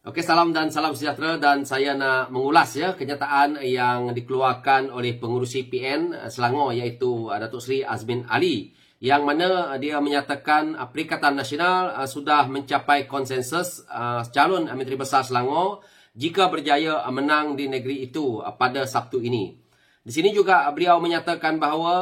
Oke, salam dan salam sejahtera, dan saya nak mengulas kenyataan yang dikeluarkan oleh pengurusi PN Selangor, iaitu Datuk Seri Azmin Ali, yang mana dia menyatakan Perikatan Nasional sudah mencapai konsensus calon Menteri Besar Selangor jika berjaya menang di negeri itu pada Sabtu ini. Di sini juga beliau menyatakan bahawa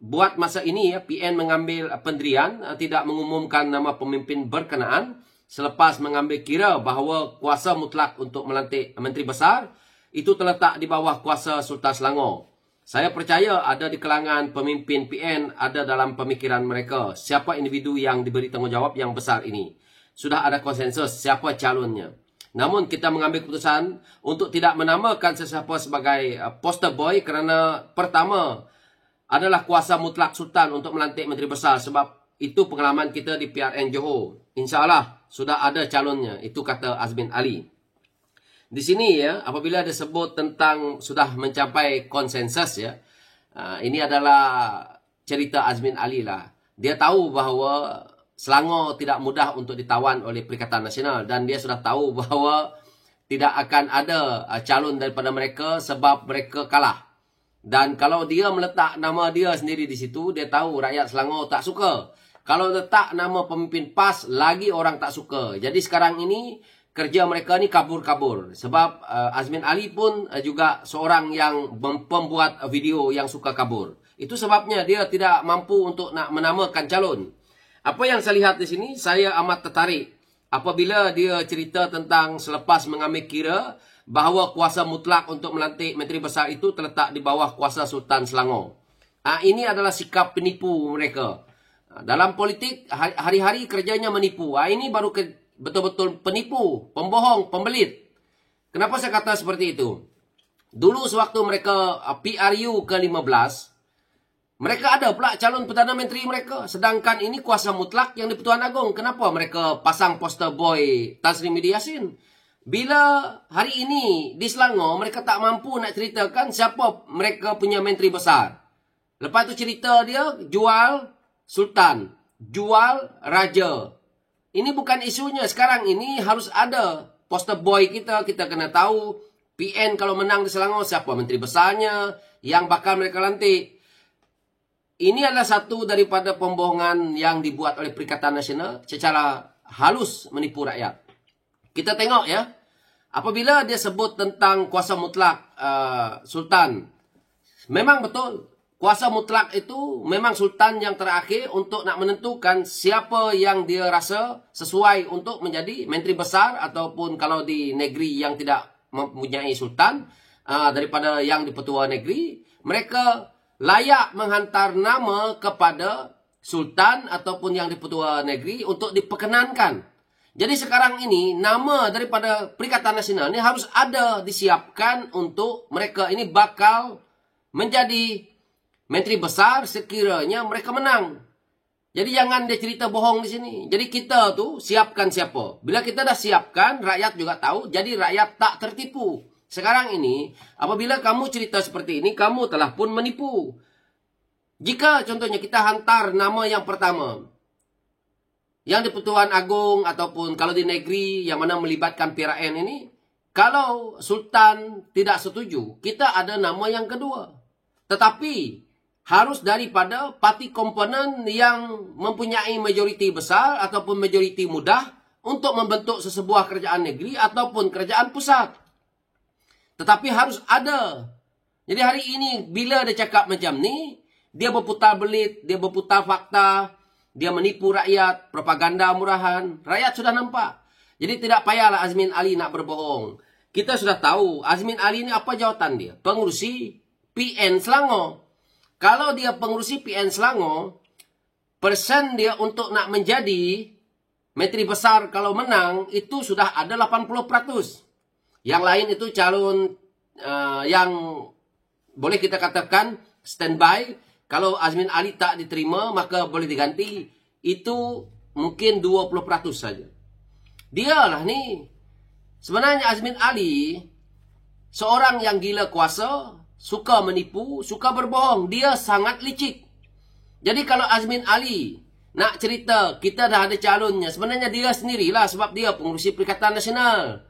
buat masa ini PN mengambil pendirian tidak mengumumkan nama pemimpin berkenaan selepas mengambil kira bahawa kuasa mutlak untuk melantik Menteri Besar itu terletak di bawah kuasa Sultan Selangor. Saya percaya ada di kalangan pemimpin PN ada dalam pemikiran mereka siapa individu yang diberi tanggungjawab yang besar ini. Sudah ada konsensus siapa calonnya. Namun kita mengambil keputusan untuk tidak menamakan sesiapa sebagai poster boy kerana pertama adalah kuasa mutlak Sultan untuk melantik Menteri Besar, sebab itu pengalaman kita di PRN Johor. InsyaAllah sudah ada calonnya. Itu kata Azmin Ali. Di sini apabila disebut tentang sudah mencapai konsensus ini adalah cerita Azmin Ali lah. Dia tahu bahawa Selangor tidak mudah untuk ditawan oleh Perikatan Nasional, dan dia sudah tahu bahawa tidak akan ada calon daripada mereka sebab mereka kalah. Dan kalau dia meletak nama dia sendiri di situ, dia tahu rakyat Selangor tak suka. Kalau letak nama pemimpin PAS, lagi orang tak suka. Jadi sekarang ini, kerja mereka ni kabur-kabur. Sebab Azmin Ali pun juga seorang yang pembuat video yang suka kabur. Itu sebabnya dia tidak mampu untuk nak menamakan calon. Apa yang saya lihat di sini, saya amat tertarik apabila dia cerita tentang selepas mengambil kira bahawa kuasa mutlak untuk melantik Menteri Besar itu terletak di bawah kuasa Sultan Selangor. Ini adalah sikap penipu mereka. Dalam politik, hari-hari kerjanya menipu. Ini baru betul-betul penipu, pembohong, pembelit. Kenapa saya kata seperti itu? Dulu sewaktu mereka PRU ke-15, mereka ada pula calon Perdana Menteri mereka. Sedangkan ini kuasa mutlak yang di-Pertuan Agong. Kenapa mereka pasang poster boy Tan Sri Midi Yassin? Bila hari ini di Selangor, mereka tak mampu nak ceritakan siapa mereka punya Menteri Besar. Lepas tu cerita dia jual Sultan, jual Raja. Ini bukan isunya. Sekarang ini harus ada poster boy kita. Kita kena tahu PN kalau menang di Selangor, siapa Menteri Besarnya yang bakal mereka lantik. Ini adalah satu daripada pembohongan yang dibuat oleh Perikatan Nasional secara halus menipu rakyat. Kita tengok apabila dia sebut tentang kuasa mutlak Sultan, memang betul. Kuasa mutlak itu memang Sultan yang terakhir untuk nak menentukan siapa yang dia rasa sesuai untuk menjadi Menteri Besar, ataupun kalau di negeri yang tidak mempunyai Sultan, daripada yang di Petua Negeri, mereka layak menghantar nama kepada Sultan ataupun yang di Petua Negeri untuk diperkenankan. Jadi sekarang ini nama daripada Perikatan Nasional ini harus ada disiapkan untuk mereka ini bakal menjadi Menteri Besar sekiranya mereka menang. Jadi jangan dia cerita bohong di sini. Jadi kita tu siapkan siapa. Bila kita dah siapkan, rakyat juga tahu. Jadi rakyat tak tertipu. Sekarang ini, apabila kamu cerita seperti ini, kamu telah pun menipu. Jika contohnya kita hantar nama yang pertama, yang di Pertuan Agong ataupun kalau di negeri yang mana melibatkan PRN ini, kalau Sultan tidak setuju, kita ada nama yang kedua. Tetapi harus daripada parti komponen yang mempunyai majoriti besar ataupun majoriti mudah untuk membentuk sesebuah kerajaan negeri ataupun kerajaan pusat. Tetapi harus ada. Jadi hari ini bila dia cakap macam ni, dia berputar belit, dia berputar fakta, dia menipu rakyat, propaganda murahan. Rakyat sudah nampak. Jadi tidak payahlah Azmin Ali nak berbohong. Kita sudah tahu Azmin Ali ni apa jawatan dia? Pengurusi PN Selangor. Kalau dia pengurusi PN Selangor, persen dia untuk nak menjadi Menteri Besar kalau menang, itu sudah ada 80%. Yang lain itu calon yang boleh kita katakan standby. Kalau Azmin Ali tak diterima, maka boleh diganti. Itu mungkin 20% saja. Dialah ni. Sebenarnya Azmin Ali, seorang yang gila kuasa, suka menipu, suka berbohong. Dia sangat licik. Jadi kalau Azmin Ali Nak cerita, kita dah ada calonnya. Sebenarnya dia sendirilah sebab dia pengurusi Perikatan Nasional.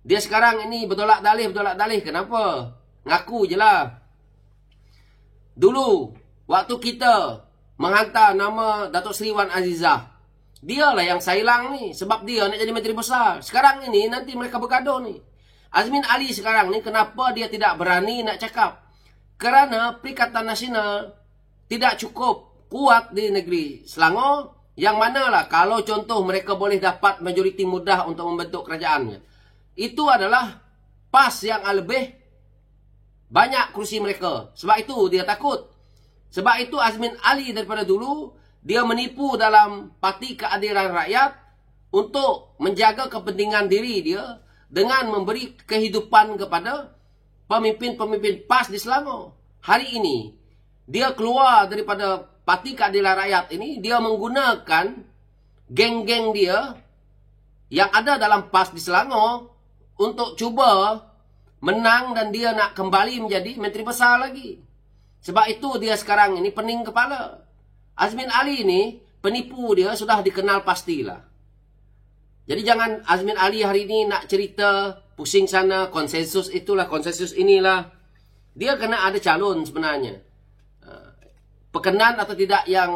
Dia sekarang ini bertolak dalih. Kenapa? Ngaku je lah. Dulu, waktu kita menghantar nama Datuk Seri Wan Azizah, dialah yang sailang ni. Sebab dia nak jadi Menteri Besar. Sekarang ini, nanti mereka bergaduh ni. Azmin Ali sekarang ni, kenapa dia tidak berani nak cakap? Kerana Perikatan Nasional tidak cukup kuat di negeri Selangor. Yang manalah kalau contoh mereka boleh dapat majoriti mudah untuk membentuk kerajaannya. Itu adalah PAS yang lebih banyak kursi mereka. Sebab itu dia takut. Sebab itu Azmin Ali daripada dulu, dia menipu dalam Parti Keadilan Rakyat untuk menjaga kepentingan diri dia dengan memberi kehidupan kepada pemimpin-pemimpin PAS di Selangor. Hari ini, dia keluar daripada Parti Keadilan Rakyat ini, dia menggunakan geng-geng dia yang ada dalam PAS di Selangor untuk cuba menang dan dia nak kembali menjadi Menteri Besar lagi. Sebab itu dia sekarang ini pening kepala. Azmin Ali ini, penipu dia sudah dikenal pastilah. Jadi jangan Azmin Ali hari ini nak cerita pusing sana, konsensus itulah, konsensus inilah. Dia kena ada calon sebenarnya. Perkenan atau tidak yang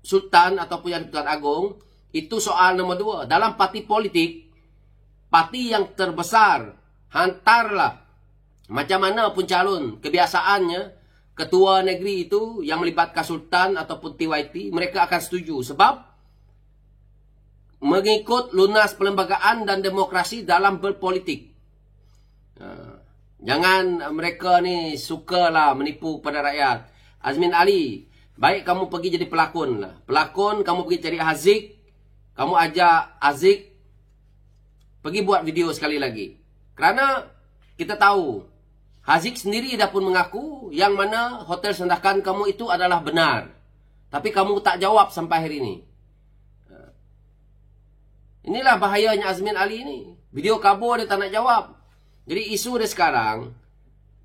Sultan ataupun yang Tuan Agong, itu soal nombor 2. Dalam parti politik, parti yang terbesar, hantarlah macam mana pun calon. Kebiasaannya, ketua negeri itu yang melibatkan Sultan ataupun TYT, mereka akan setuju. Sebab mengikut lunas perlembagaan dan demokrasi dalam berpolitik. Jangan mereka ni sukalah menipu pada rakyat. Azmin Ali, baik kamu pergi jadi pelakon lah. Pelakon, kamu pergi cari Haziq. Kamu ajak Haziq pergi buat video sekali lagi. Kerana kita tahu, Haziq sendiri dah pun mengaku yang mana hotel Sandakan kamu itu adalah benar. Tapi kamu tak jawab sampai hari ini. Inilah bahayanya Azmin Ali ni. Video kabur dia tak nak jawab. Jadi isu dia sekarang,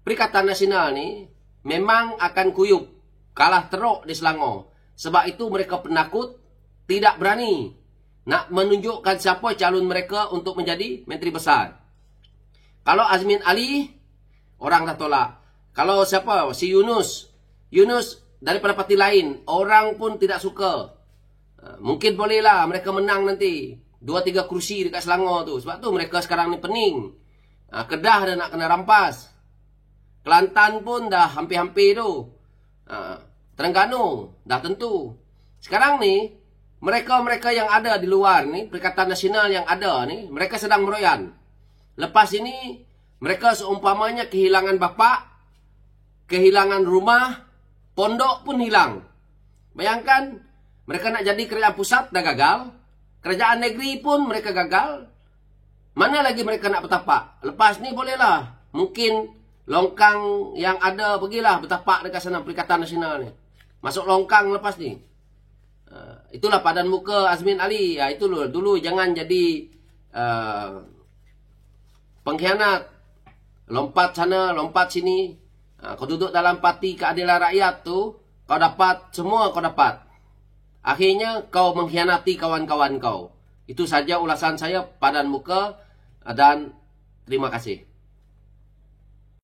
Perikatan Nasional ni memang akan kuyup, kalah teruk di Selangor. Sebab itu mereka penakut, tidak berani nak menunjukkan siapa calon mereka untuk menjadi Menteri Besar. Kalau Azmin Ali, orang dah tolak. Kalau siapa? Si Yunus daripada parti lain, orang pun tidak suka. Mungkin bolehlah mereka menang nanti 2-3 kursi dekat Selangor tu. Sebab tu mereka sekarang ni pening. Kedah dah nak kena rampas. Kelantan pun dah hampir-hampir tu. Terengganu dah tentu. Sekarang ni, mereka-mereka yang ada di luar ni, Perikatan Nasional yang ada ni, mereka sedang meroyan. Lepas ini, mereka seumpamanya kehilangan bapa, kehilangan rumah, pondok pun hilang. Bayangkan, mereka nak jadi kerajaan pusat dah gagal. Kerajaan negeri pun mereka gagal. Mana lagi mereka nak bertapak? Lepas ni bolehlah. Mungkin longkang yang ada, pergilah bertapak dekat sana Perikatan Nasional ni. Masuk longkang lepas ni. Itulah padan muka Azmin Ali. Itu dulu jangan jadi pengkhianat. Lompat sana, lompat sini. Kau duduk dalam Parti Keadilan Rakyat tu, kau dapat, semua kau dapat. Akhirnya kau mengkhianati kawan-kawan kau. Itu saja ulasan saya, padan muka, dan terima kasih.